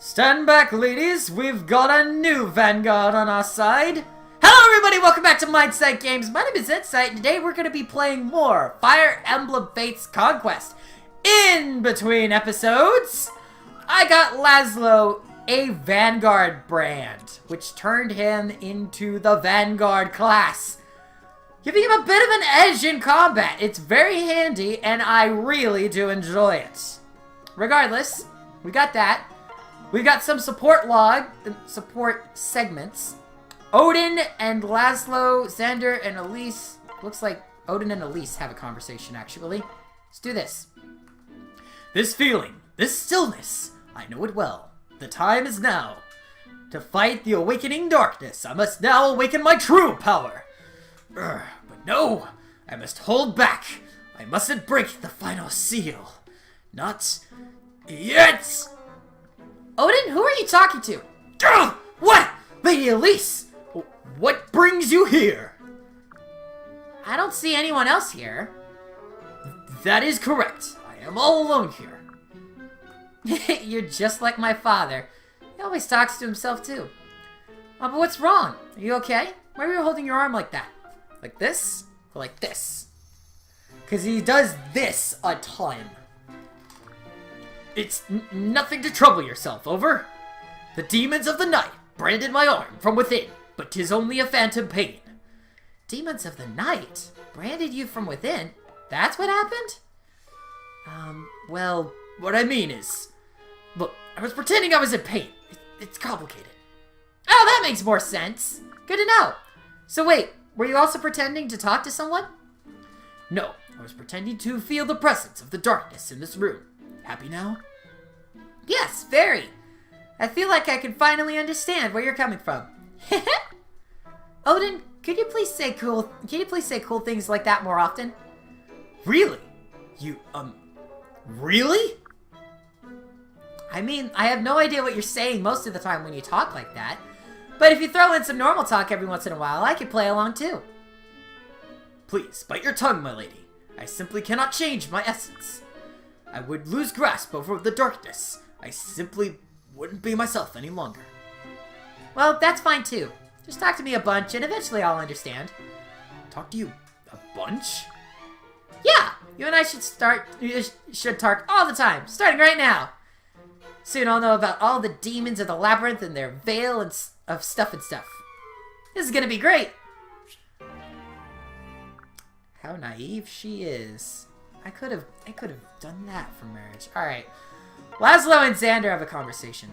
Stand back, ladies. We've got a new Vanguard on our side. Hello, everybody. Welcome back to N-Sight Games. My name is N-Sight, and today we're going to be playing more Fire Emblem Fates Conquest. In between episodes, I got Laszlo a Vanguard brand, which turned him into the Vanguard class, giving him a bit of an edge in combat. It's very handy, and I really do enjoy it. Regardless, we got that. We got some support segments. Odin and Laszlo, Xander and Elise. Looks like Odin and Elise have a conversation, actually. Let's do this. This feeling, this stillness, I know it well. The time is now. To fight the awakening darkness, I must now awaken my true power. But no, I must hold back. I mustn't break the final seal. Not yet! Odin, who are you talking to? What? Lady Elise! What brings you here? I don't see anyone else here. That is correct. I am all alone here. You're just like my father. He always talks to himself too. But what's wrong? Are you okay? Why are you holding your arm like that? Like this? Or like this? Because he does this a ton. It's nothing to trouble yourself over. The demons of the night branded my arm from within, but 'tis only a phantom pain. Demons of the night branded you from within? That's what happened? Well, what I mean is, look, I was pretending I was in pain. It's complicated. Oh, that makes more sense. Good to know. So wait, were you also pretending to talk to someone? No, I was pretending to feel the presence of the darkness in this room. Happy now? Yes, very. I feel like I can finally understand where you're coming from. Odin, could you please say cool things like that more often? Really? Really? I mean, I have no idea what you're saying most of the time when you talk like that. But if you throw in some normal talk every once in a while, I can play along too. Please, bite your tongue, my lady. I simply cannot change my essence. I would lose grasp over the darkness. I simply wouldn't be myself any longer. Well, that's fine too. Just talk to me a bunch and eventually I'll understand. Talk to you a bunch? Yeah, you and I should talk all the time, starting right now. Soon I'll know about all the demons of the labyrinth and their veil and of stuff. This is gonna be great. How naive she is. I could have done that for marriage. Alright. Laszlo and Xander have a conversation.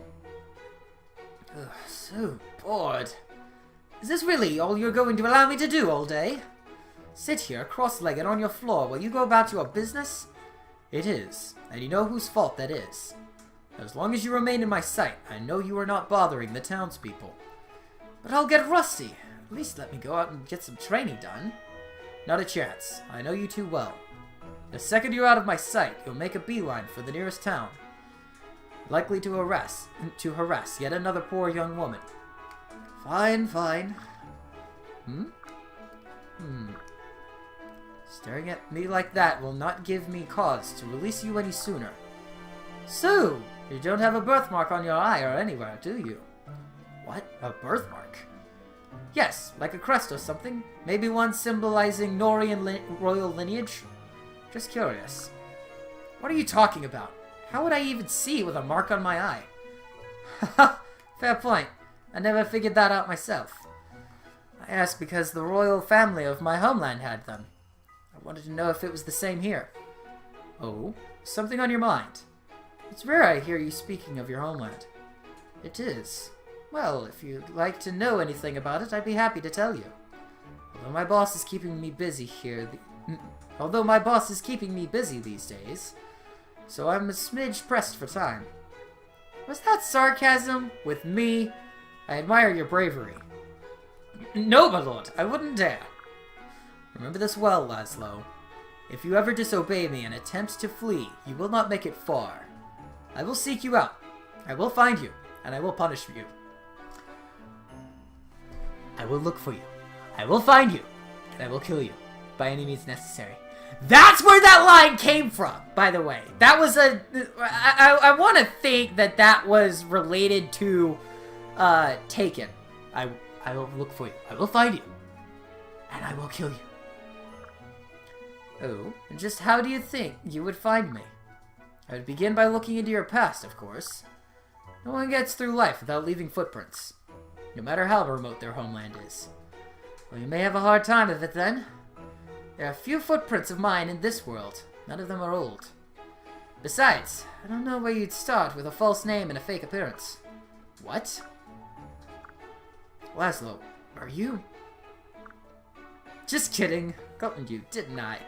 Ugh, so bored. Is this really all you're going to allow me to do all day? Sit here cross-legged on your floor while you go about your business? It is, and you know whose fault that is. As long as you remain in my sight, I know you are not bothering the townspeople. But I'll get rusty. At least let me go out and get some training done. Not a chance. I know you too well. The second you're out of my sight, you'll make a beeline for the nearest town. Likely to harass yet another poor young woman. Fine. Staring at me like that will not give me cause to release you any sooner. So, you don't have a birthmark on your eye or anywhere, do you? What? A birthmark? Yes, like a crest or something. Maybe one symbolizing Norian royal lineage. Just curious. What are you talking about? How would I even see with a mark on my eye? Haha, fair point. I never figured that out myself. I asked because the royal family of my homeland had them. I wanted to know if it was the same here. Oh, something on your mind? It's rare I hear you speaking of your homeland. It is. Well, if you'd like to know anything about it, I'd be happy to tell you. Although my boss is keeping me busy these days, so I'm a smidge pressed for time. Was that sarcasm? With me? I admire your bravery. No, my lord, I wouldn't dare. Remember this well, Laszlo. If you ever disobey me and attempt to flee, you will not make it far. I will seek you out. I will find you, and I will punish you. I will look for you. I will find you, and I will kill you, by any means necessary. That's where that line came from, by the way. That was a... I want to think that that was related to Taken. I will look for you. I will find you. And I will kill you. Oh, and just how do you think you would find me? I would begin by looking into your past, of course. No one gets through life without leaving footprints, no matter how remote their homeland is. Well, you may have a hard time of it then. There are few footprints of mine in this world. None of them are old. Besides, I don't know where you'd start with a false name and a fake appearance. What? Laszlo, are you... Just kidding. Gotten you, didn't I?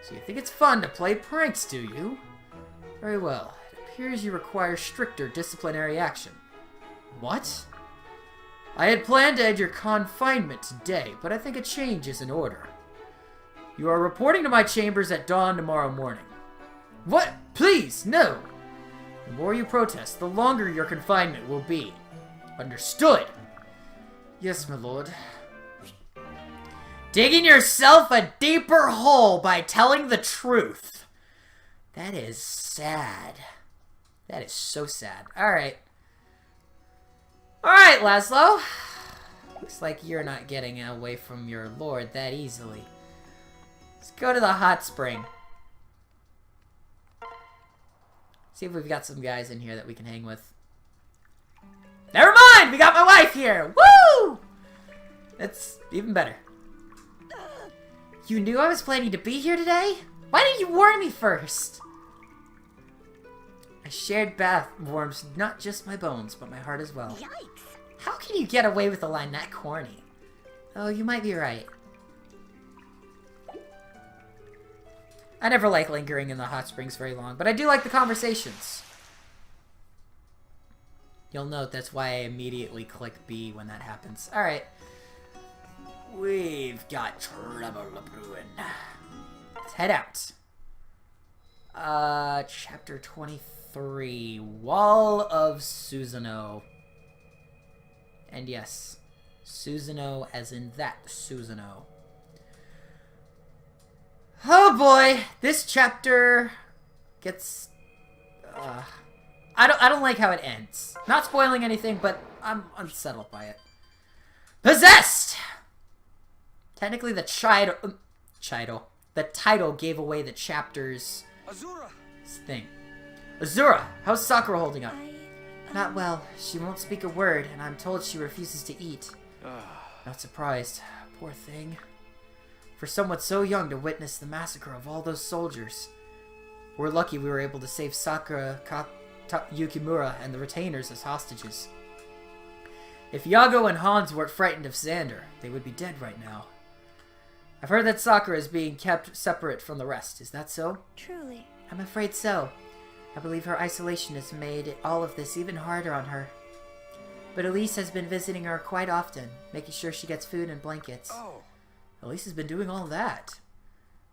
So you think it's fun to play pranks, do you? Very well. It appears you require stricter disciplinary action. What? I had planned to end your confinement today, but I think a change is in order. You are reporting to my chambers at dawn tomorrow morning. What? Please, no! The more you protest, the longer your confinement will be. Understood? Yes, my lord. Digging yourself a deeper hole by telling the truth. That is sad. That is so sad. Alright. Alright, Laszlo. Looks like you're not getting away from your lord that easily. Let's go to the hot spring. See if we've got some guys in here that we can hang with. Never mind! We got my wife here! Woo! That's even better. You knew I was planning to be here today? Why didn't you warn me first? A shared bath warms not just my bones, but my heart as well. Yikes! How can you get away with a line that corny? Oh, you might be right. I never like lingering in the hot springs very long, but I do like the conversations. You'll note that's why I immediately click B when that happens. Alright. We've got trouble brewing. Let's head out. Chapter 23. Wall of Suzanoh. And yes, Suzanoh as in that Suzanoh. Oh boy, this chapter gets... I don't like how it ends. Not spoiling anything, but I'm unsettled by it. Possessed! Technically, the title gave away the chapter's thing. Azura, how's Sakura holding up? Not well. She won't speak a word, and I'm told she refuses to eat. Not surprised. Poor thing. For someone so young to witness the massacre of all those soldiers. We're lucky we were able to save Sakura, Yukimura, and the retainers as hostages. If Yago and Hans weren't frightened of Xander, they would be dead right now. I've heard that Sakura is being kept separate from the rest. Is that so? Truly. I'm afraid so. I believe her isolation has made all of this even harder on her. But Elise has been visiting her quite often, making sure she gets food and blankets. Oh. Elise has been doing all that.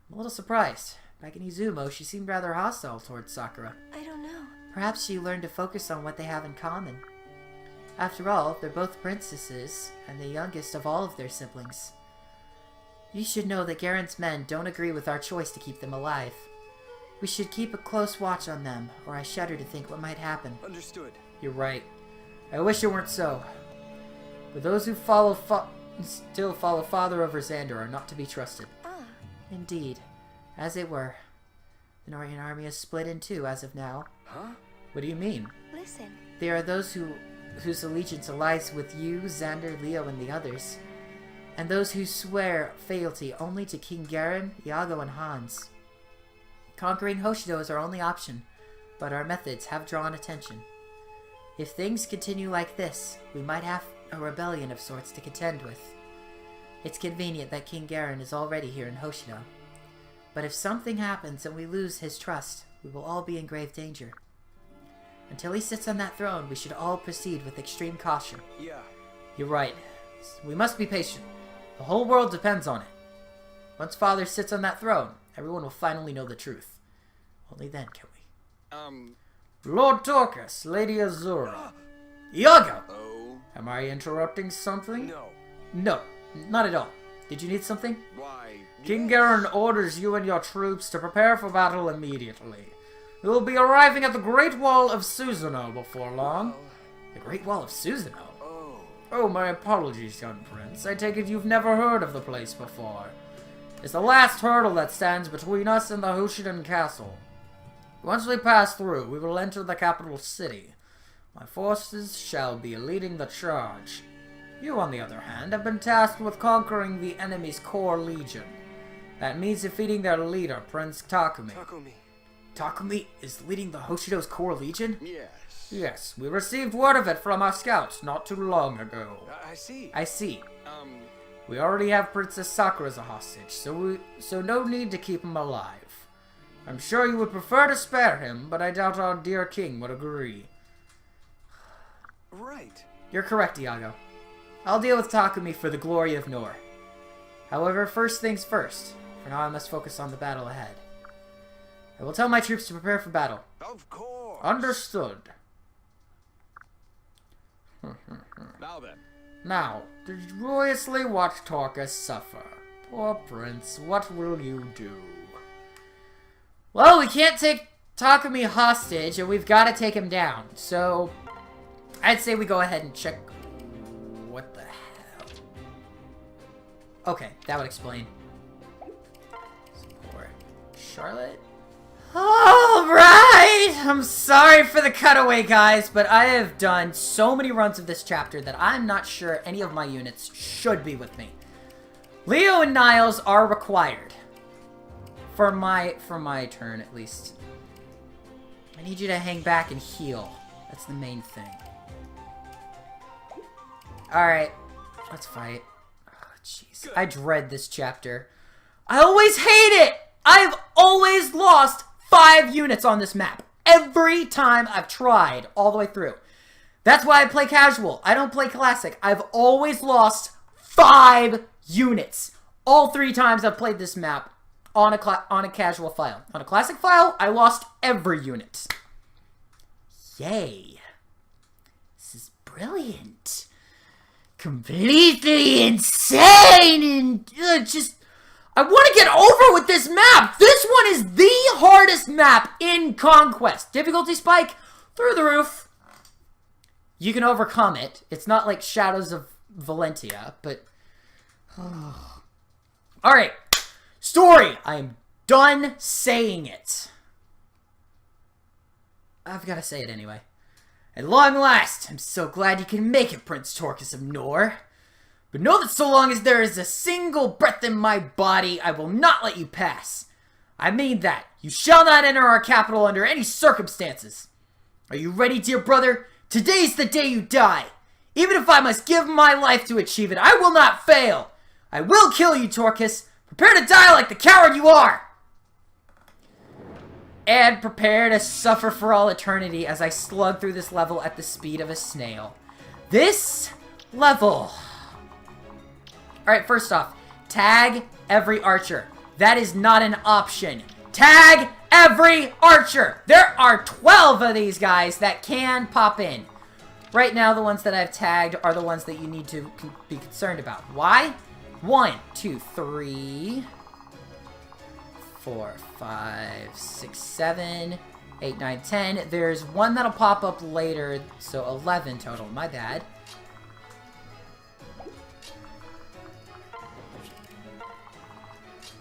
I'm a little surprised. Back in Izumo, she seemed rather hostile towards Sakura. I don't know. Perhaps she learned to focus on what they have in common. After all, they're both princesses, and the youngest of all of their siblings. You should know that Garon's men don't agree with our choice to keep them alive. We should keep a close watch on them, or I shudder to think what might happen. Understood. You're right. I wish it weren't so. But those who still follow Father over Xander are not to be trusted. Ah. Indeed. As it were. The Northern army is split in two as of now. Huh? What do you mean? Listen. There are those whose allegiance lies with you, Xander, Leo, and the others. And those who swear fealty only to King Garon, Iago, and Hans. Conquering Hoshido is our only option, but our methods have drawn attention. If things continue like this, we might have a rebellion of sorts to contend with. It's convenient that King Garon is already here in Hoshido. But if something happens and we lose his trust, we will all be in grave danger. Until he sits on that throne, we should all proceed with extreme caution. Yeah. You're right. We must be patient. The whole world depends on it. Once Father sits on that throne, everyone will finally know the truth. Only then can we. Lord Torcus, Lady Azura. Iago! Oh. Am I interrupting something? No. No, not at all. Did you need something? Why? King Garon orders you and your troops to prepare for battle immediately. You will be arriving at the Great Wall of Suzanoh before long. The Great Wall of Suzanoh? Oh, my apologies, young prince. I take it you've never heard of the place before. It's the last hurdle that stands between us and the Hoshido castle. Once we pass through, we will enter the capital city. My forces shall be leading the charge. You, on the other hand, have been tasked with conquering the enemy's core legion. That means defeating their leader, Prince Takumi. Takumi is leading the Hoshido's core legion? Yes. Yes, we received word of it from our scouts not too long ago. I see. I see. We already have Princess Sakura as a hostage, so no need to keep him alive. I'm sure you would prefer to spare him, but I doubt our dear king would agree. Right. You're correct, Iago. I'll deal with Takumi for the glory of Nor. However, first things first. For now I must focus on the battle ahead. I will tell my troops to prepare for battle. Of course. Understood. Now then. Now, to joyously watch Torcus suffer. Poor prince, what will you do? Well, we can't take Takumi hostage, and we've got to take him down. So, I'd say we go ahead and check... What the hell? Okay, that would explain. Support Charlotte. Alright! I'm sorry for the cutaway, guys, but I have done so many runs of this chapter that I'm not sure any of my units should be with me. Leo and Niles are required. For my turn, at least. I need you to hang back and heal. That's the main thing. Alright, let's fight. Oh, jeez. I dread this chapter. I always hate it! I've always lost 5 units on this map. Every time I've tried all the way through. That's why I play casual. I don't play classic. I've always lost 5 units. All 3 times I've played this map on a casual file. On a classic file, I lost every unit. Yay. This is brilliant. Completely insane and just... I want to get over with this map! This one is the hardest map in Conquest. Difficulty spike through the roof. You can overcome it. It's not like Shadows of Valentia, but... Alright. Story! I am done saying it. I've got to say it anyway. At long last, I'm so glad you can make it, Prince Torcus of Nor. But know that so long as there is a single breath in my body, I will not let you pass. I mean that. You shall not enter our capital under any circumstances. Are you ready, dear brother? Today's the day you die. Even if I must give my life to achieve it, I will not fail. I will kill you, Torcus. Prepare to die like the coward you are. And prepare to suffer for all eternity as I slug through this level at the speed of a snail. This level... Alright, first off, tag every archer. That is not an option. Tag every archer! There are 12 of these guys that can pop in. Right now, the ones that I've tagged are the ones that you need to be concerned about. Why? 1, 2, 3, 4, 5, 6, 7, 8, 9, 10. There's one that'll pop up later, so 11 total. My bad.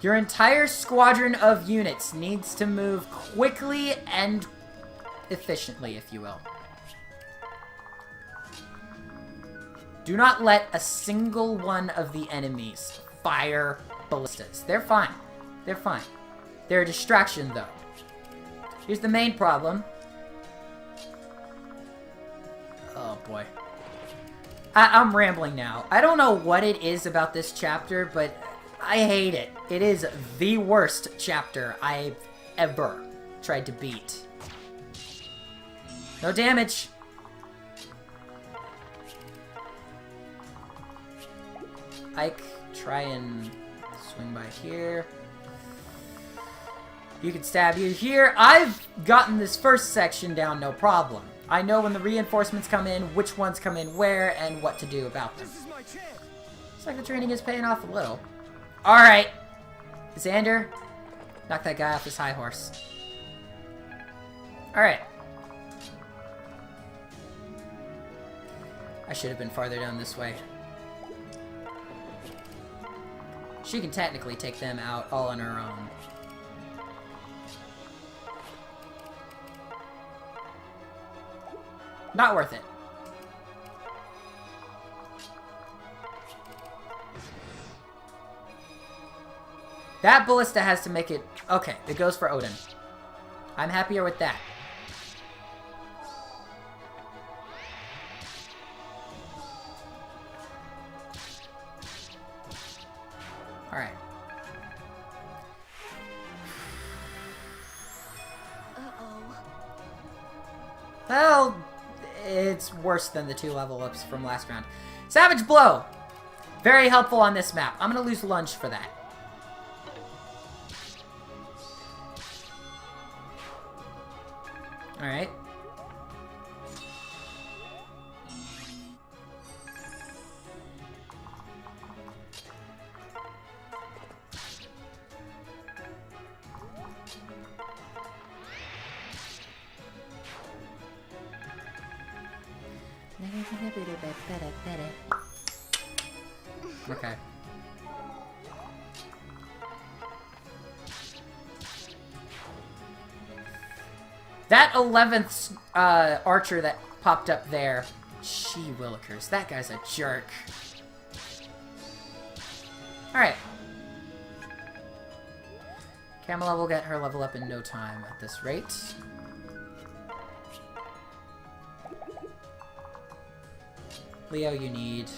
Your entire squadron of units needs to move quickly and efficiently, if you will. Do not let a single one of the enemies fire ballistas. They're fine. They're fine. They're a distraction, though. Here's the main problem. Oh, boy. I'm rambling now. I don't know what it is about this chapter, but I hate it. It is the worst chapter I've ever tried to beat. No damage. Ike, try and swing by here. You can stab you here. I've gotten this first section down no problem. I know when the reinforcements come in, which ones come in where, and what to do about them. Looks like the training is paying off a little. Alright. Xander, knock that guy off his high horse. Alright. I should have been farther down this way. She can technically take them out all on her own. Not worth it. That ballista has to make it... Okay, it goes for Odin. I'm happier with that. Alright. Uh-oh. Well, it's worse than the 2 level ups from last round. Savage Blow! Very helpful on this map. I'm gonna lose Lunge for that. Alright. Okay. That 11th archer that popped up there, she willikers. That guy's a jerk. Alright. Camilla will get her level up in no time at this rate. Leo, you need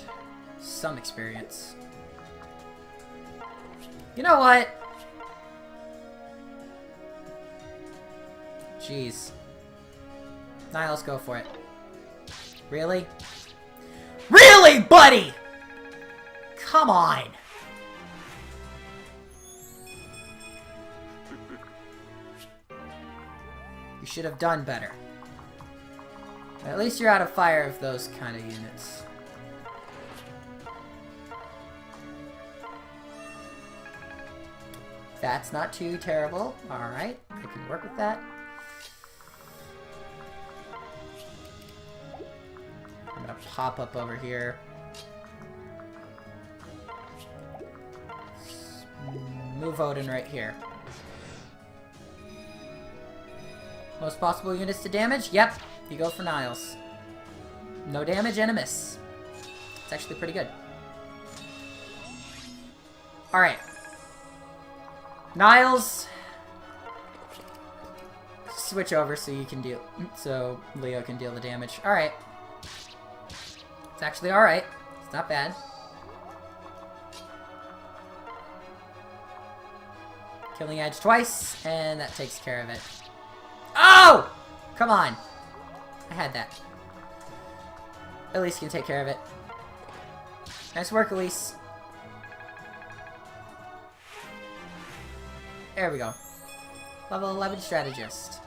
some experience. You know what? Jeez. Niles, go for it. Really? Really, buddy?! Come on! You should have done better. At least you're out of fire of those kind of units. That's not too terrible. Alright, I can work with that. I'm gonna pop up over here. Move Odin right here. Most possible units to damage? Yep. You go for Niles. No damage and a miss. It's actually pretty good. Alright. Niles. Switch over so you can deal... So Leo can deal the damage. Alright. It's actually alright. It's not bad. Killing Edge twice, and that takes care of it. Oh! Come on. I had that. Elise can take care of it. Nice work, Elise. There we go. Level 11 strategist.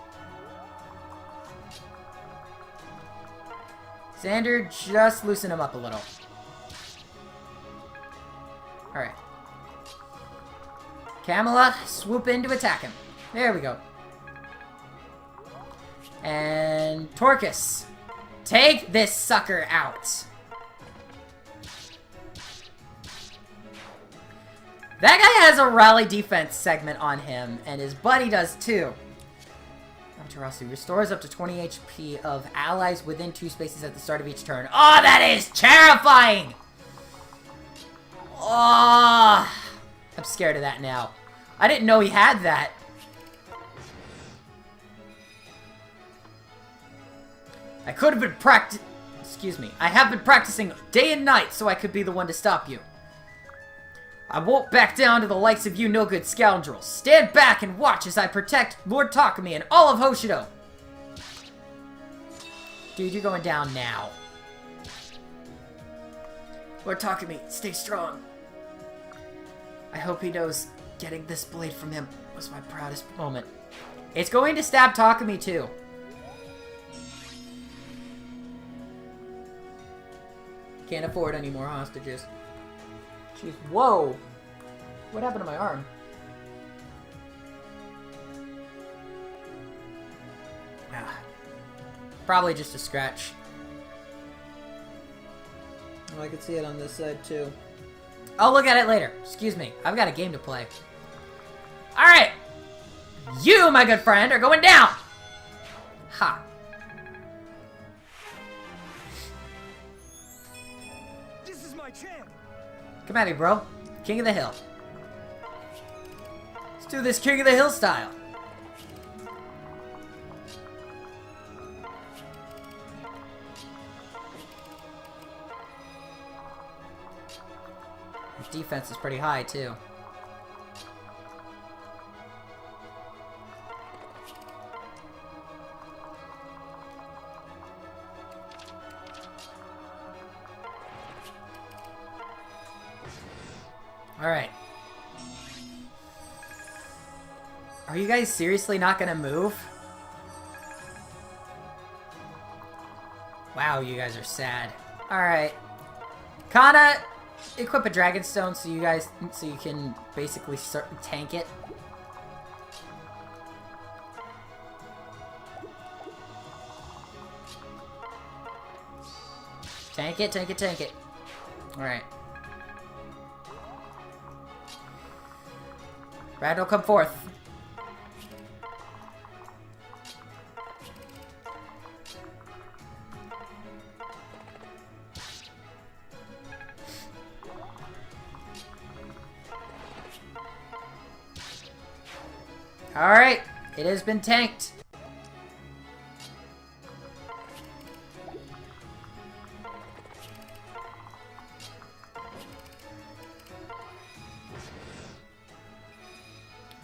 Xander, just loosen him up a little. Alright. Camilla, swoop in to attack him. There we go. And Torcus, take this sucker out. That guy has a rally defense segment on him, and his buddy does too. Amaterasu restores up to 20 HP of allies within 2 spaces at the start of each turn. Oh, that is terrifying! Oh, I'm scared of that now. I didn't know he had that. I could have been Excuse me. I have been practicing day and night so I could be the one to stop you. I won't back down to the likes of you no-good scoundrels. Stand back and watch as I protect Lord Takumi and all of Hoshido. Dude, you're going down now. Lord Takumi, stay strong. I hope he knows getting this blade from him was my proudest moment. It's going to stab Takumi too. Can't afford any more hostages. Jeez, whoa. What happened to my arm? Ah. Probably just a scratch. Oh, I can see it on this side too. I'll look at it later. Excuse me. I've got a game to play. Alright! You, my good friend, are going down! Ha. This is my chance. Come at me, bro. King of the Hill. Let's do this King of the Hill style. His defense is pretty high, too. Alright. Are you guys seriously not gonna move? Wow, you guys are sad. Alright. Kana, equip a Dragon Stone so you can basically tank it. Tank it, tank it, tank it. Alright. Randall, come forth. Alright, it has been tanked.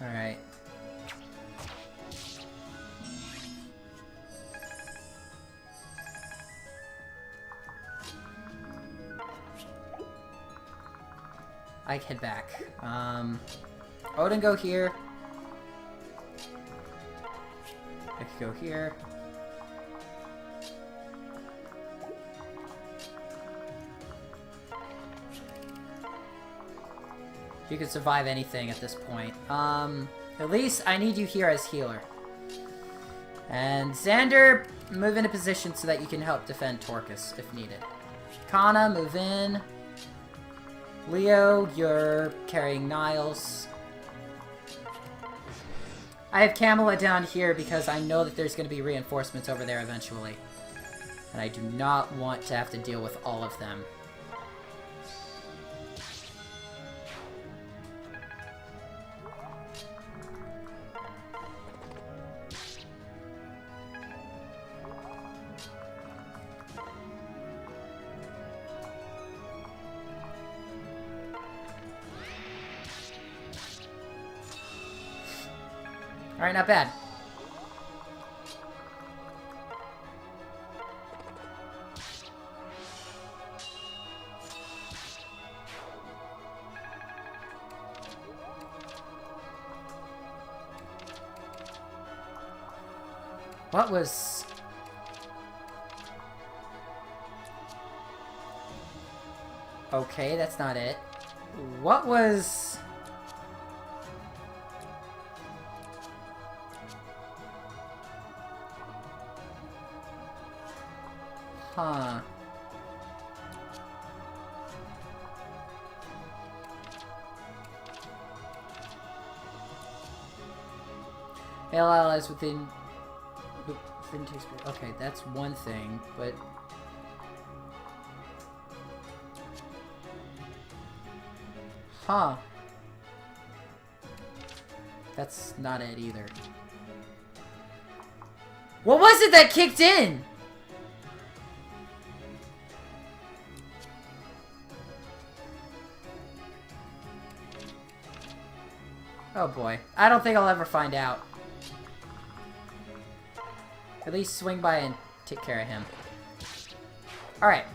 Alright. I can head back. Odin, go here. I could go here. You can survive anything at this point. At least I need you here as healer. And Xander, move into position so that you can help defend Torcus if needed. Kana, move in. Leo, you're carrying Niles. I have Camilla down here because I know that there's going to be reinforcements over there eventually. And I do not want to have to deal with all of them. Alright, not bad. What was... Okay, that's not it. What was... Huh. Male allies within 2 speed. Okay, that's one thing, but... Huh. That's not it either. What was it that kicked in? Oh boy. I don't think I'll ever find out. At least swing by and take care of him. Alright.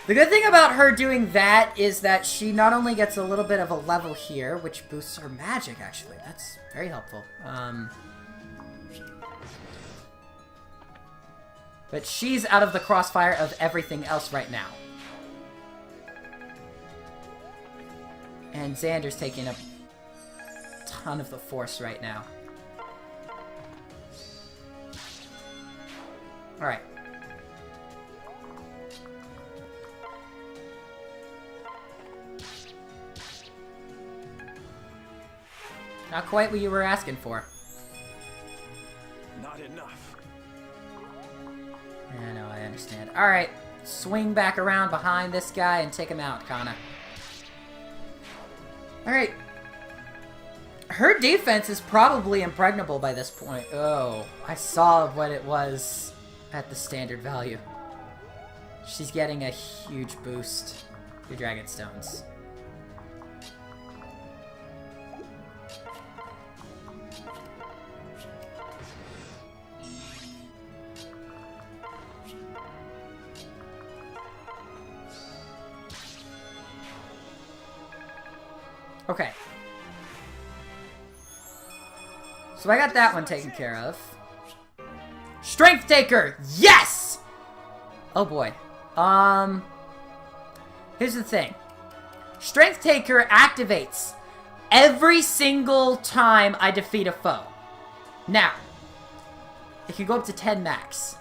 The good thing about her doing that is that she not only gets a little bit of a level here, which boosts her magic, actually. That's very helpful. But she's out of the crossfire of everything else right now. And Xander's taking a ton of the force right now. Alright. Not quite what you were asking for. Not enough. I know, I understand. Alright, swing back around behind this guy and take him out, Kana. Alright. Her defense is probably impregnable by this point. Oh, I saw what it was at the standard value. She's getting a huge boost through Dragon Stones. Okay. So I got that one taken care of. Strength Taker! Yes! Oh boy. Here's the thing. Strength Taker activates every single time I defeat a foe. Now, it can go up to 10 max.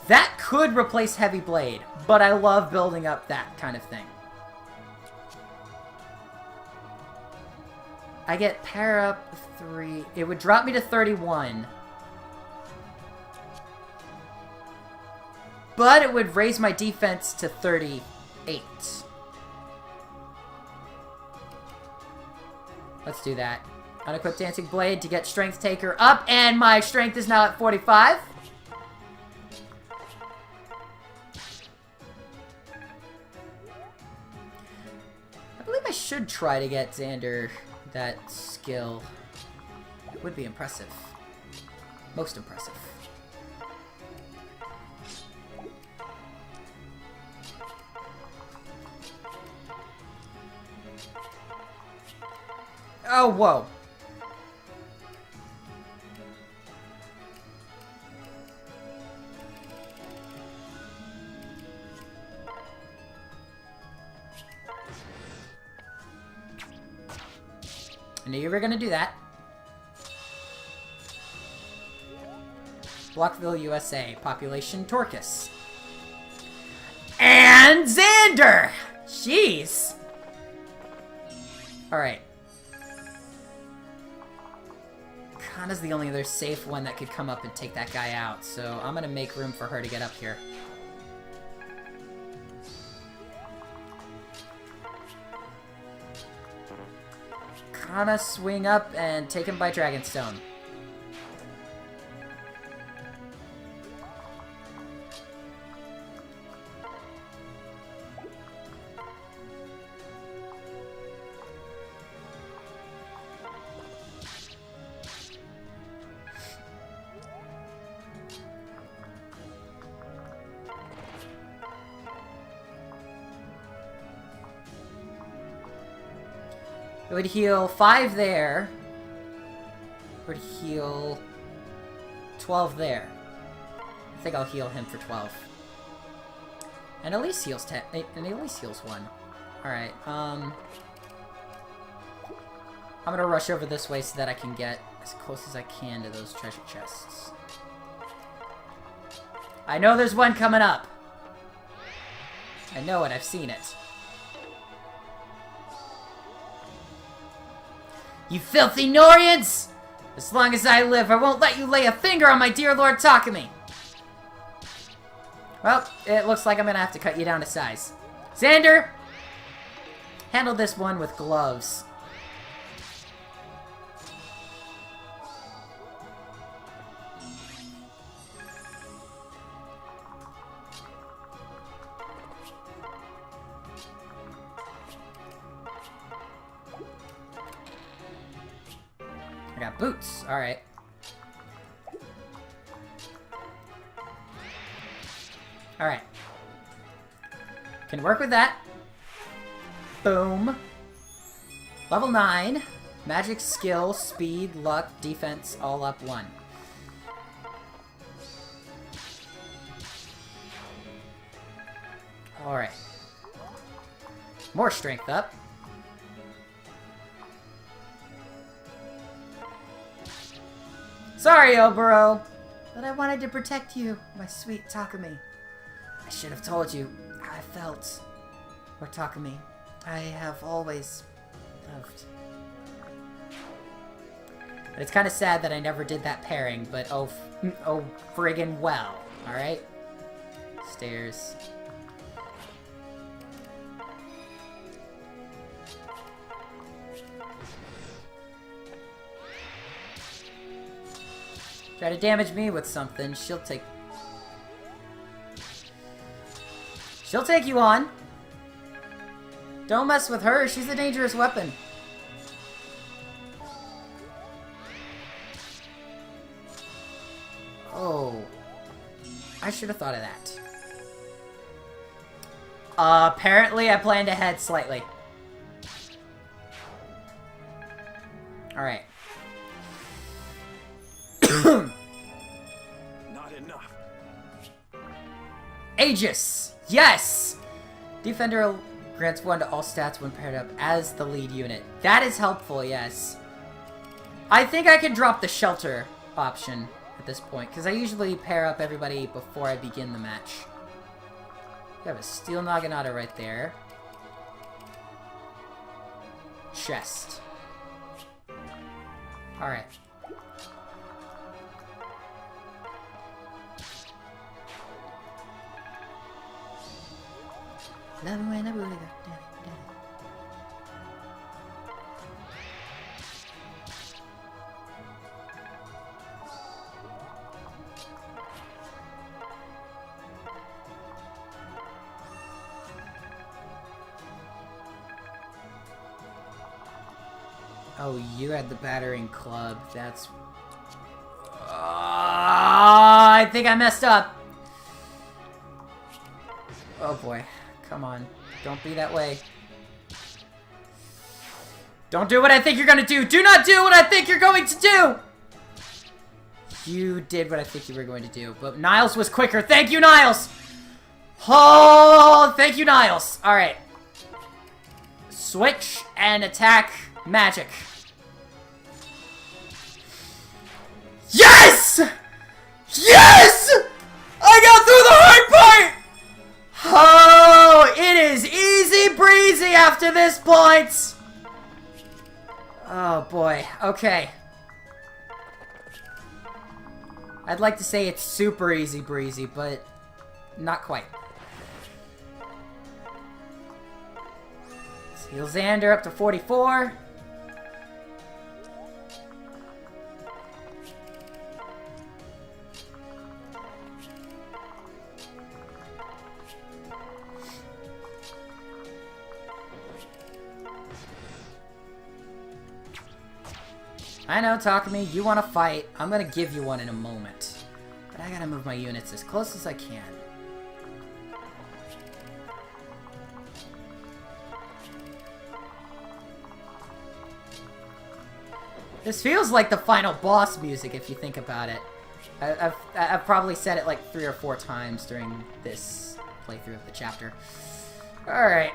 That could replace Heavy Blade, but I love building up that kind of thing. I get pair up 3. It would drop me to 31. But it would raise my defense to 38. Let's do that. Unequip Dancing Blade to get Strength Taker up, and my strength is now at 45. I believe I should try to get Xander that skill. It would be impressive. Most impressive. Oh, whoa. I knew you were gonna do that. Blockville, USA. Population Torcus. And Xander! Jeez! Alright. Kana's the only other safe one that could come up and take that guy out, so I'm gonna make room for her to get up here. Kana swing up and take him by Dragonstone. It would heal 5 there. It would heal 12 there. I think I'll heal him for 12. And Elise heals 10. And Elise heals 1. Alright, I'm gonna rush over this way so that I can get as close as I can to those treasure chests. I know there's one coming up. I know it, I've seen it. You filthy Norians! As long as I live, I won't let you lay a finger on my dear Lord Takumi! Well, it looks like I'm gonna have to cut you down to size. Xander! Handle this one with gloves. I got boots. Alright. Alright. Can work with that. Boom. Level 9. Magic, skill, speed, luck, defense, all up 1. Alright. More strength up. Sorry, Oboro, but I wanted to protect you, my sweet Takumi. I should have told you how I felt. Or Takumi, I have always loved. But it's kind of sad that I never did that pairing, but oh friggin' well, alright? Stairs. Try to damage me with something, she'll take you on. Don't mess with her, she's a dangerous weapon. Oh. I should have thought of that. Apparently I planned ahead slightly. Alright. Not enough. Aegis! Yes! Defender grants 1 to all stats when paired up as the lead unit. That is helpful, yes. I think I can drop the shelter option at this point, because I usually pair up everybody before I begin the match. We have a steel Naginata right there. Chest. Alright. Oh, you had the battering club. That's... I think I messed up. Oh boy. Come on. Don't be that way. Don't do what I think you're gonna do! Do not do what I think you're going to do! You did what I think you were going to do, but Niles was quicker. Thank you, Niles! Oh, thank you, Niles! Alright. Switch and attack magic. Yes! Yes! I got through the hard part! Oh, it is easy breezy after this point! Oh boy, okay. I'd like to say it's super easy breezy, but not quite. Let's heal Xander up to 44. I know, Takumi, you want to fight. I'm gonna give you one in a moment. But I gotta move my units as close as I can. This feels like the final boss music, if you think about it. I've probably said it like 3 or 4 times during this playthrough of the chapter. Alright.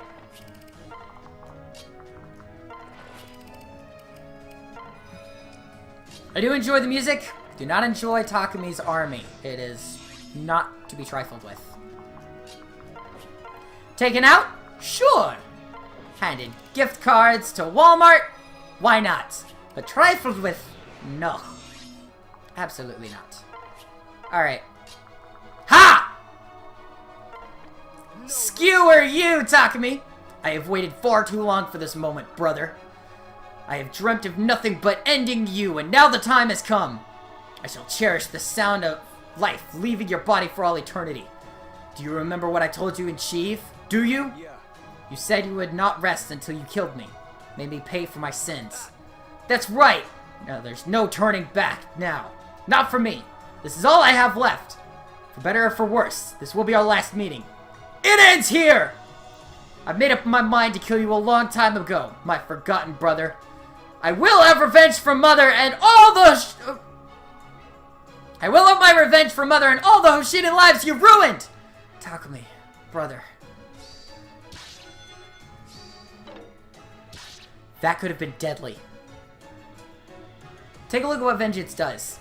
I do enjoy the music. Do not enjoy Takumi's army. It is not to be trifled with. Taken out? Sure. Handed gift cards to Walmart? Why not? But trifled with? No. Absolutely not. Alright. Ha! Skewer you, Takumi! I have waited far too long for this moment, brother. I have dreamt of nothing but ending you, and now the time has come. I shall cherish the sound of life leaving your body for all eternity. Do you remember what I told you in Chief? Do you? Yeah. You said you would not rest until you killed me. Made me pay for my sins. That's right! Now there's no turning back now. Not for me. This is all I have left. For better or for worse, this will be our last meeting. It ends here! I've made up my mind to kill you a long time ago, my forgotten brother. I will have revenge for Mother and all the... I will have my revenge for Mother and all the Hoshido lives you ruined! Takumi, brother. That could have been deadly. Take a look at what vengeance does.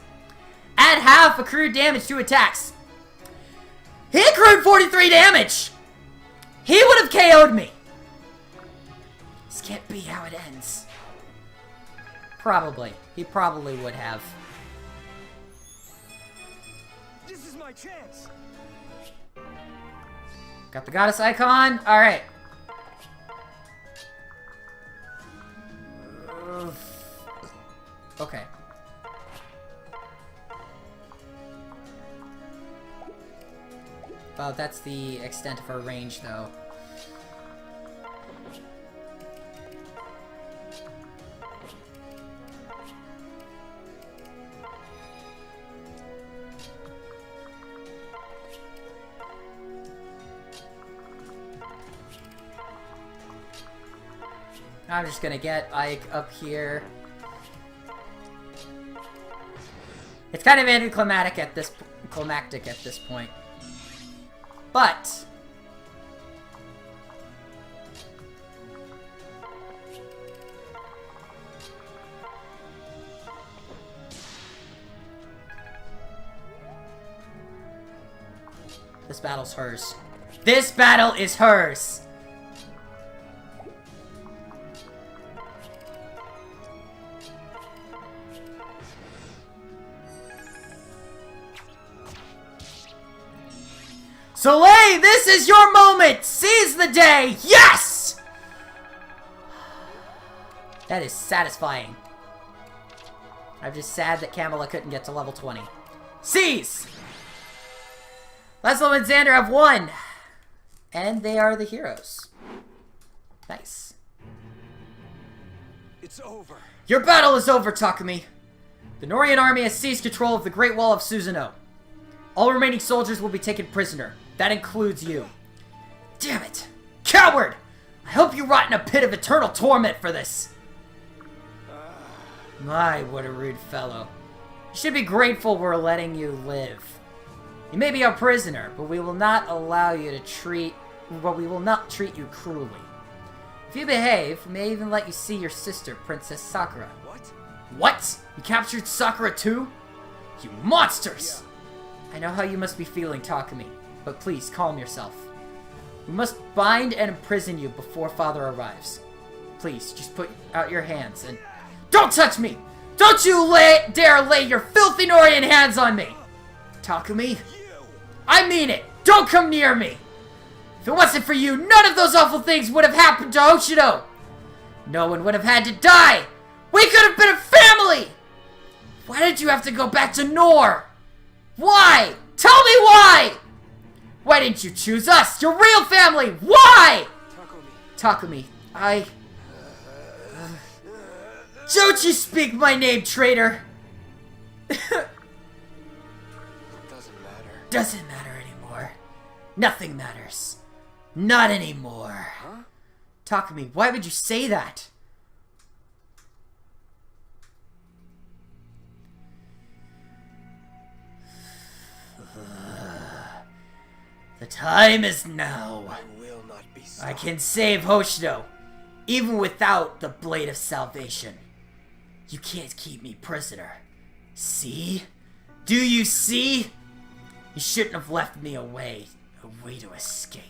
Add half accrued damage to attacks. He accrued 43 damage! He would have KO'd me! This can't be how it ends. Probably. He probably would have. This is my chance. Got the goddess icon. Alright. Okay. Well, that's the extent of our range, though. I'm just gonna get Ike up here. It's kind of anticlimactic at this point. But this battle's hers. This battle is hers. Soleil, this is your moment! Seize the day! Yes! That is satisfying. I'm just sad that Kamala couldn't get to level 20. Seize! Laszlo and Xander have won! And they are the heroes. Nice. It's over. Your battle is over, Takumi. The Norian army has seized control of the Great Wall of Suzanoh. All remaining soldiers will be taken prisoner. That includes you. Damn it! Coward! I hope you rot in a pit of eternal torment for this. My, what a rude fellow. You should be grateful we're letting you live. You may be a prisoner, but we will not treat you cruelly. If you behave, we may even let you see your sister, Princess Sakura. What? What? You captured Sakura too? You monsters! I know how you must be feeling, Takumi, but please calm yourself. We must bind and imprison you before Father arrives. Please, just put out your hands and... Don't touch me! Don't you dare lay your filthy Norian hands on me! Takumi? I mean it! Don't come near me! If it wasn't for you, none of those awful things would have happened to Hoshido! No one would have had to die! We could have been a family! Why did you have to go back to Nor? Why? Tell me why! Why didn't you choose us, your real family? Why? Takumi, Don't you speak my name, traitor! Doesn't matter. Doesn't matter anymore. Nothing matters. Not anymore. Huh? Takumi, why would you say that? The time is now. I will not be I stopped. can save Hoshido, even without the Blade of Salvation. You can't keep me prisoner. See? Do you see? You shouldn't have left me a way to escape.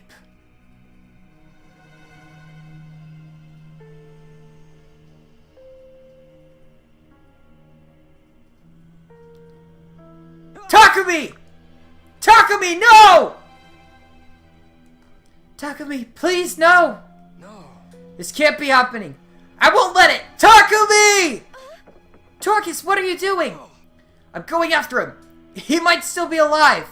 Takumi! Takumi, no! Takumi, please, no! No. This can't be happening. I won't let it! Takumi! Torcus, what are you doing? I'm going after him. He might still be alive.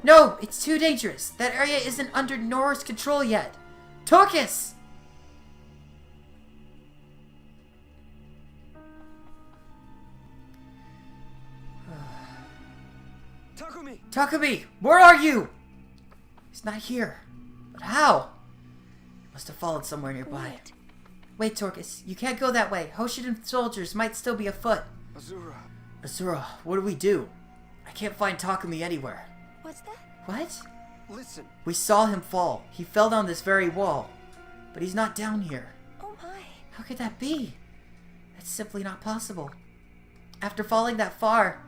No, it's too dangerous. That area isn't under Nora's control yet. Torcus! Takumi! Takumi, where are you? He's not here. But how? He must have fallen somewhere nearby. Wait, Torcus, you can't go that way. Hoshidan soldiers might still be afoot. Azura. Azura, what do we do? I can't find Takumi anywhere. What's that? What? Listen. We saw him fall. He fell down this very wall. But he's not down here. Oh my. How could that be? That's simply not possible. After falling that far,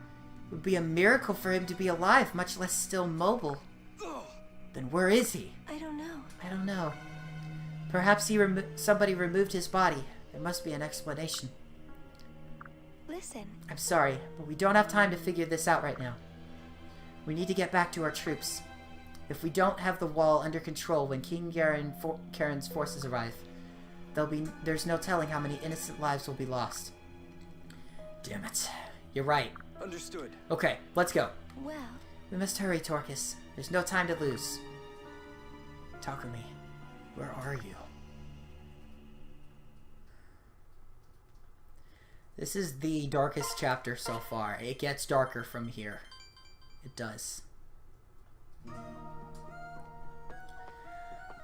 It would be a miracle for him to be alive, much less still mobile. Then where is he? I don't know. I don't know. Perhaps somebody removed his body. There must be an explanation. Listen. I'm sorry, but we don't have time to figure this out right now. We need to get back to our troops. If we don't have the wall under control when King Garon's forces arrive, there's no telling how many innocent lives will be lost. Damn it. You're right. Understood. Okay, let's go. Well, We must hurry, Torcus. There's no time to lose. Takumi, where are you? This is the darkest chapter so far. It gets darker from here. It does.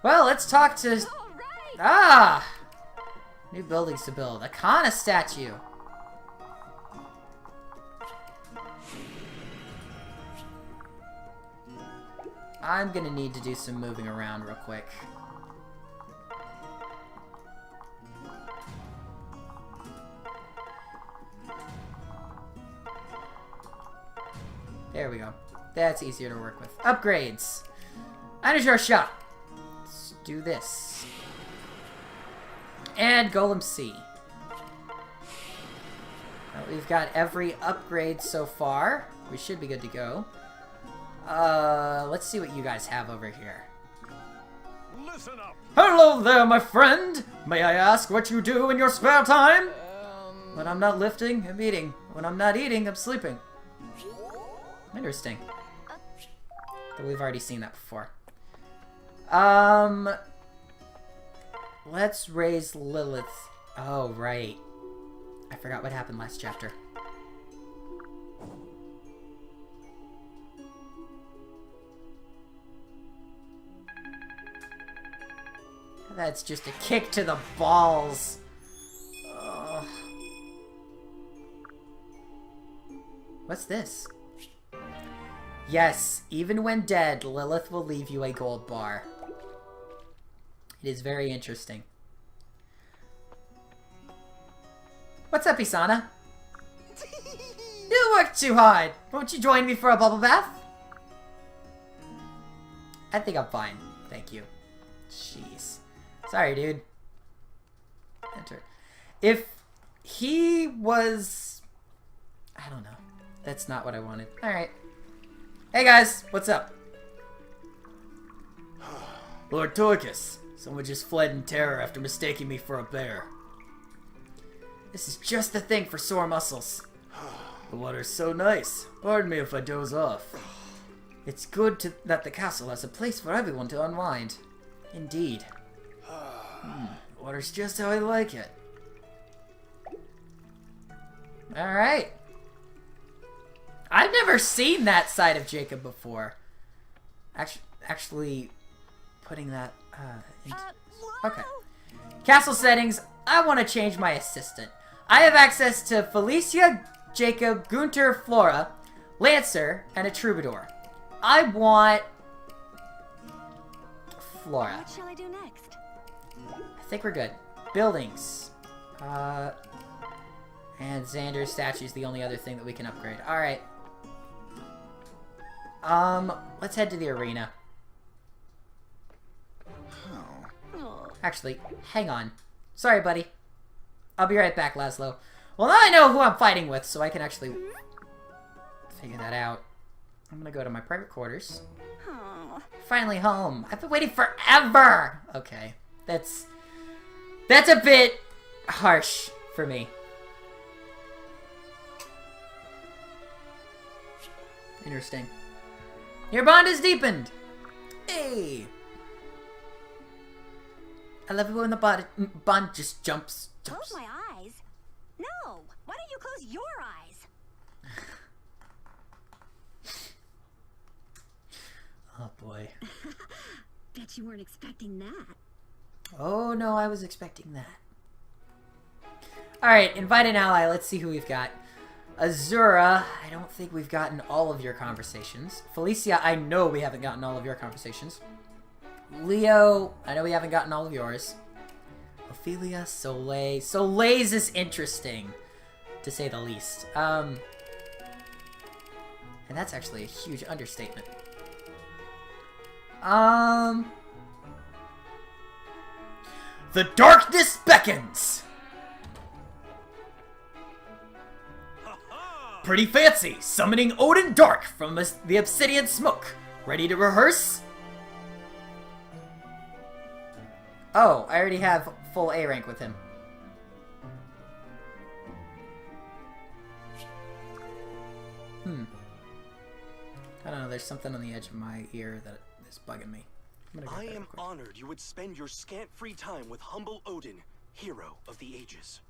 Well, let's talk to... all right. Ah! New buildings to build. A Kana statue. I'm gonna need to do some moving around real quick. There we go. That's easier to work with. Upgrades. Manager shop. Let's do this. And Golem C. Well, we've got every upgrade so far. We should be good to go. Let's see what you guys have over here. Listen up. Hello there, my friend! May I ask what you do in your spare time? When I'm not lifting, I'm eating. When I'm not eating, I'm sleeping. Interesting. But we've already seen that before. Let's raise Lilith. Oh, right. I forgot what happened last chapter. That's just a kick to the balls. Ugh. What's this? Yes, even when dead, Lilith will leave you a gold bar. It is very interesting. What's up, Isana? You work too hard. Won't you join me for a bubble bath? I think I'm fine. Thank you. Jeez. Sorry, dude. Enter. If he was... I don't know. That's not what I wanted. Alright. Hey guys, what's up? Lord Torcus. Someone just fled in terror after mistaking me for a bear. This is just the thing for sore muscles. The water's so nice. Pardon me if I doze off. It's good that the castle has a place for everyone to unwind. Indeed. Water's just how I like it. Alright. I've never seen that side of Jacob before. Actually putting that okay. Castle settings. I want to change my assistant. I have access to Felicia, Jacob, Gunter, Flora, Lancer, and a Troubadour. I want Flora. What shall I do next? I think we're good. Buildings. And Xander's statue is the only other thing that we can upgrade. Alright. Let's head to the arena. Oh. Actually, hang on. Sorry, buddy. I'll be right back, Laszlo. Well, now I know who I'm fighting with, so I can actually figure that out. I'm gonna go to my private quarters. Oh. Finally home. I've been waiting forever! Okay. That's a bit harsh for me. Interesting. Your bond is deepened! Hey! I love it when the bond just jumps. Close my eyes? No! Why don't you close your eyes? Oh boy. Bet you weren't expecting that. Oh no, I was expecting that. Alright, invite an ally. Let's see who we've got. Azura, I don't think we've gotten all of your conversations. Felicia, I know we haven't gotten all of your conversations. Leo, I know we haven't gotten all of yours. Ophelia, Soleil. Soleil's is interesting, to say the least. And that's actually a huge understatement. The darkness beckons! Pretty fancy! Summoning Odin Dark from the obsidian smoke. Ready to rehearse? Oh, I already have full A rank with him. I don't know, there's something on the edge of my ear that is bugging me. I am honored you would spend your scant free time with humble Odin, hero of the ages.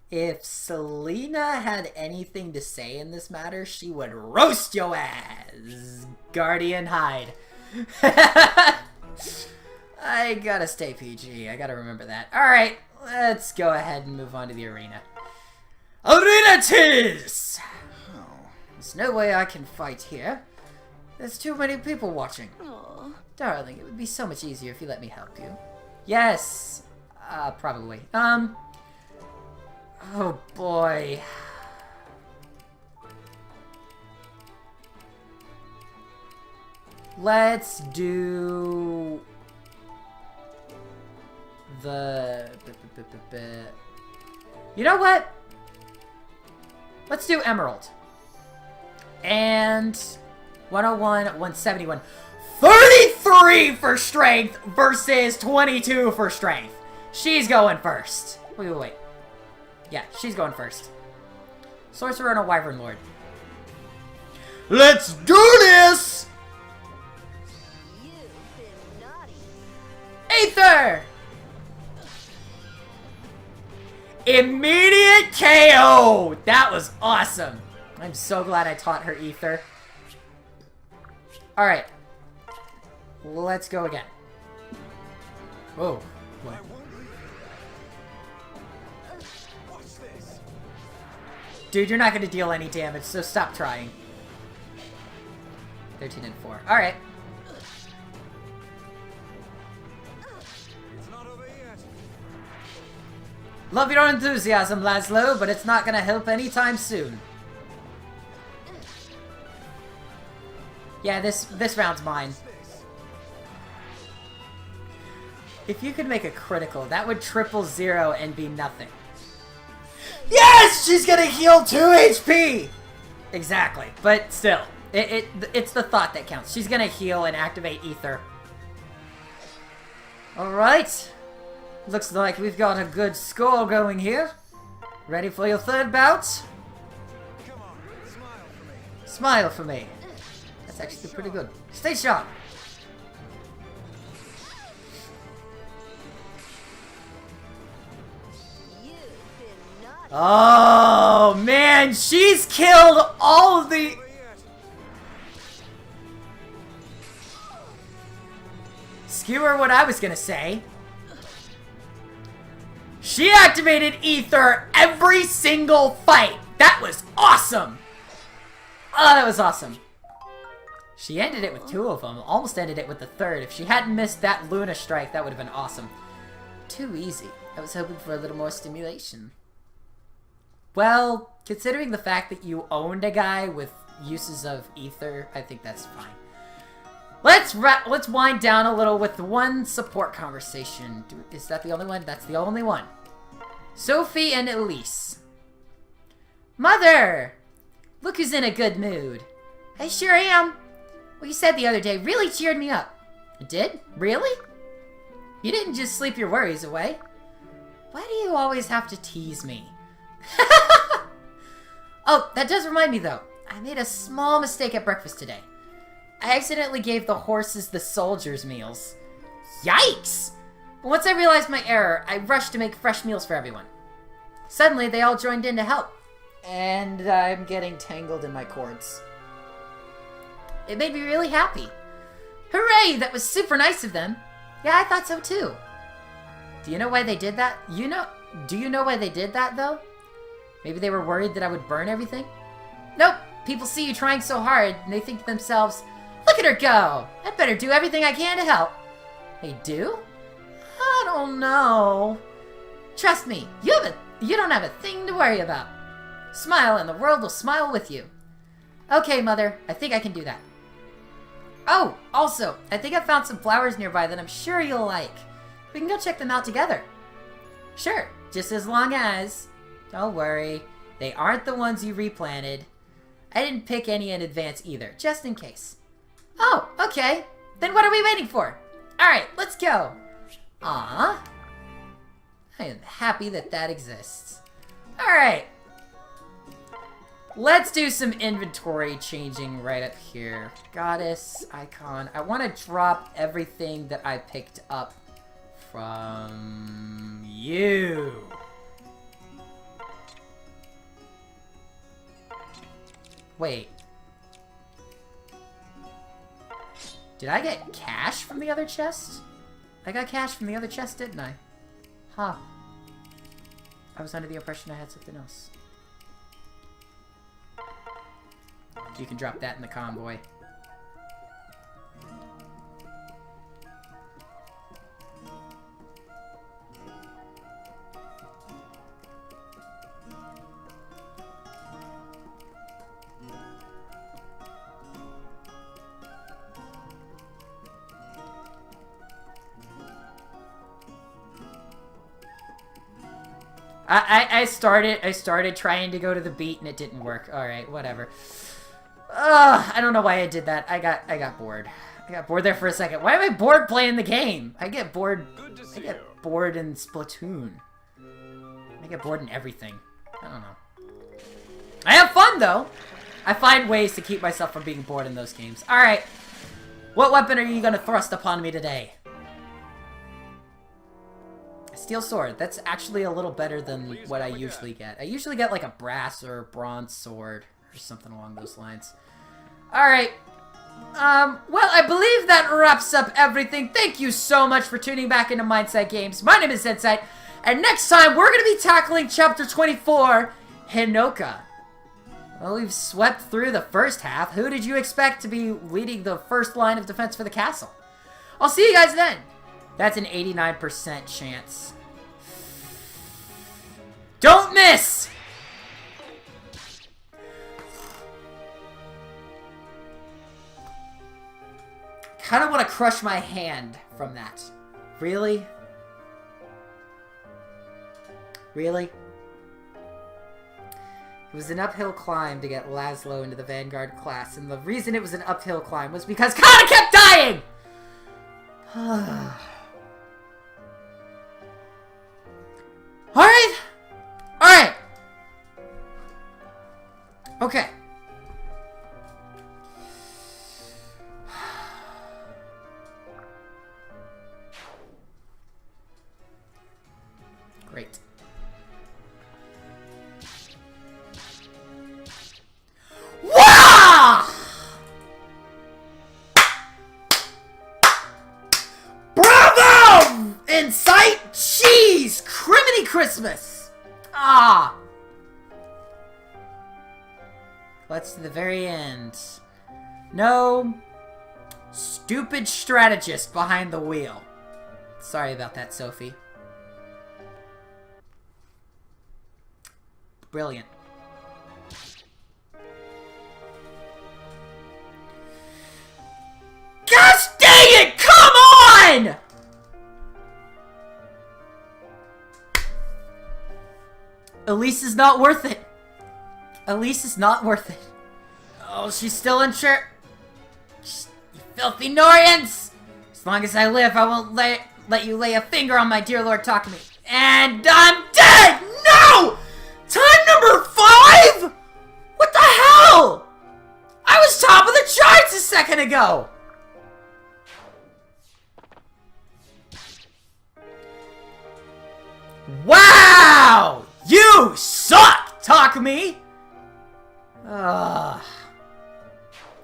If Selena had anything to say in this matter, she would roast your ass, Guardian Hyde. I gotta stay PG, I gotta remember that. Alright, let's go ahead and move on to the arena. Arena 'tis! Oh, there's no way I can fight here. There's too many people watching. Aww. Darling, it would be so much easier if you let me help you. Yes, probably. Oh boy. Let's do the... You know what? Let's do Emerald. And 101, 171. 33 for strength versus 22 for strength. She's going first. Wait. Yeah, she's going first. Sorcerer and a Wyvern Lord. Let's do this! You've been naughty. Aether! Immediate KO! That was awesome. I'm so glad I taught her Aether. Alright. Let's go again. Whoa. What? Dude, you're not going to deal any damage, so stop trying. 13 and 4. Alright. It's not over yet. Love your enthusiasm, Laszlo, but it's not going to help anytime soon. Yeah, this round's mine. If you could make a critical, that would triple 0 and be nothing. Yes! She's gonna heal 2 HP! Exactly, but still. It's the thought that counts. She's gonna heal and activate Aether. Alright. Looks like we've got a good score going here. Ready for your third bout? Come on, smile for me. Smile for me. That's actually pretty good. Stay sharp. You've been naughty. Oh, man, she's killed all of the... Over yet. Skewer what I was gonna say. She activated Aether every single fight. That was awesome. Oh, that was awesome. She ended it with 2 of them. Almost ended it with the 3rd. If she hadn't missed that Luna Strike, that would have been awesome. Too easy. I was hoping for a little more stimulation. Well, considering the fact that you owned a guy with uses of Aether, I think that's fine. Let's wind down a little with one support conversation. Is that the only one? That's the only one. Sophie and Elise. Mother! Look who's in a good mood. I sure am. What you said the other day really cheered me up. It did? Really? You didn't just sleep your worries away. Why do you always have to tease me? Oh, that does remind me though. I made a small mistake at breakfast today. I accidentally gave the horses the soldiers' meals. Yikes! But once I realized my error, I rushed to make fresh meals for everyone. Suddenly, they all joined in to help. And I'm getting tangled in my cords. It made me really happy. Hooray! That was super nice of them. Yeah, I thought so too. Do you know why they did that? Do you know why they did that though? Maybe they were worried that I would burn everything? Nope. People see you trying so hard and they think to themselves, look at her go! I'd better do everything I can to help. They do? I don't know. Trust me, you don't have a thing to worry about. Smile and the world will smile with you. Okay, Mother. I think I can do that. Oh, also, I think I found some flowers nearby that I'm sure you'll like. We can go check them out together. Sure, just as long as... Don't worry, they aren't the ones you replanted. I didn't pick any in advance either, just in case. Oh, okay. Then what are we waiting for? Alright, let's go. Aww. I am happy that that exists. Alright. Let's do some inventory changing right up here. Goddess, icon. I want to drop everything that I picked up from you. Wait. Did I get cash from the other chest? I got cash from the other chest, didn't I? Huh. I was under the impression I had something else. You can drop that in the convoy. I started trying to go to the beat and it didn't work. Alright, whatever. I don't know why I did that. I got bored. I got bored there for a second. Why am I bored playing the game? I get bored. I get bored in Splatoon. I get bored in everything. I don't know. I have fun though. I find ways to keep myself from being bored in those games. Alright. What weapon are you gonna thrust upon me today? A steel sword. That's actually a little better than what I usually get. I usually get like a brass or a bronze sword. Or something along those lines. Alright. Well, I believe that wraps up everything. Thank you so much for tuning back into Mindsight Games. My name is N-Sight, and next time we're going to be tackling Chapter 24, Hinoka. Well, we've swept through the first half. Who did you expect to be leading the first line of defense for the castle? I'll see you guys then. That's an 89% chance. Don't miss! Kind of want to crush my hand from that. Really? Really? It was an uphill climb to get Laszlo into the Vanguard class, and the reason it was an uphill climb was because Kana kept dying! Alright! Alright! Okay. Great. Wow! Bravo! N-Sight! Jeez! Criminy Christmas! Ah! Let's to the very end. No stupid strategist behind the wheel. Sorry about that, Sophie. Brilliant. Gosh dang it! Come on! Elise is not worth it. Elise is not worth it. Oh, she's still unsure. You filthy Norians! As long as I live, I won't let you lay a finger on my dear Lord Takumi. And I'm dead! No! Time number 5? What the hell? I was top of the charts a second ago! Wow! You suck, Takumi!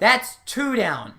That's 2 down.